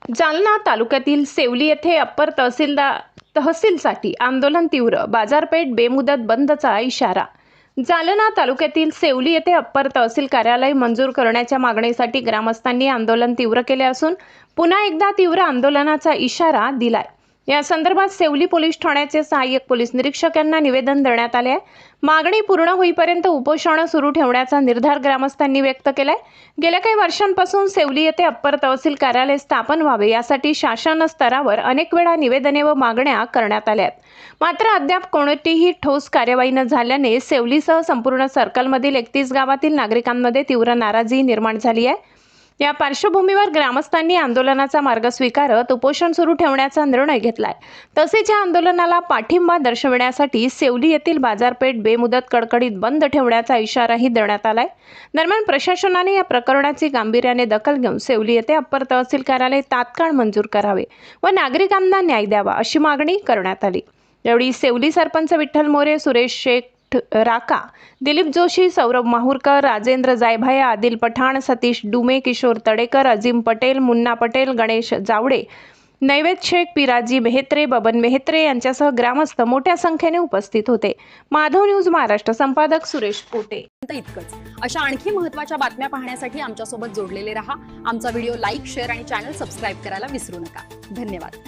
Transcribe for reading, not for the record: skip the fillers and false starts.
जालना तालुक्यातील सेवली येथे अप्पर तहसीलसाठी आंदोलन तीव्र, बाजारपेठ बेमुदत बंदचा इशारा। जालना तालुक्यातील सेवली येथे अप्पर तहसील कार्यालय मंजूर करण्याच्या मागणीसाठी ग्रामस्थांनी आंदोलन तीव्र केले असून पुन्हा एकदा तीव्र आंदोलनाचा इशारा दिलाय। या संदर्भात सेवली पोलीस ठाण्याचे सहाय्यक पोलीस निरीक्षक यांना निवेदन देण्यात आले आहे। मागणी पूर्ण होईपर्यंत उपोषण सुरू ठेवण्याचा निर्धार ग्रामस्थांनी व्यक्त केलाय। गेल्या काही वर्षांपासून सेवली येथे अप्पर तहसील कार्यालय स्थापन व्हावे यासाठी शासन स्तरावर अनेक वेळा निवेदने व मागण्या करण्यात आल्या आहेत, मात्र अद्याप कोणतीही ठोस कार्यवाही न झाल्याने सेवलीसह संपूर्ण सर्कलमधील 31 गावातील नागरिकांमध्ये तीव्र नाराजी निर्माण झाली आहे। या पार्श्वभूमीवर ग्रामस्थांनी आंदोलनाचा मार्ग स्वीकारत उपोषण सुरू ठेवण्याचा निर्णय घेतलाय। तसेच या आंदोलनाला पाठिंबा दर्शविण्यासाठी सेवली येथील बाजारपेठ बेमुदत कडकडीत बंद ठेवण्याचा इशाराही देण्यात आलाय। दरम्यान प्रशासनाने या प्रकरणाची गांभीर्याने दखल घेऊन सेवली येथे अप्पर तहसील कार्यालय तात्काळ मंजूर करावे व नागरिकांना न्याय द्यावा अशी मागणी करण्यात आली। यावेळी सेवली सरपंच विठ्ठल मोरे, सुरेश शेख राका, दिलीप जोशी, सौरभ माहुरकर, राजेंद्र जायभाये, आदिल पठाण, सतीश डुमे, किशोर तडेकर, अजीम पटेल, मुन्ना पटेल, गणेश जावडे, नैवेद शेख, पिराजी मेहत्रे, बबन मेहत्रे यांच्यासह ग्रामस्थ मोठ्या संख्येने उपस्थित होते। माधव न्यूज महाराष्ट्र संपादक सुरेश पोटे। इतकंच अशा आणखी महत्त्वाच्या बातम्या पाहण्यासाठी आमच्या सोबत जोडलेले रहा। आमचा व्हिडिओ लाईक, शेअर आणि चॅनल सबस्क्राईब करायला विसरू नका। धन्यवाद।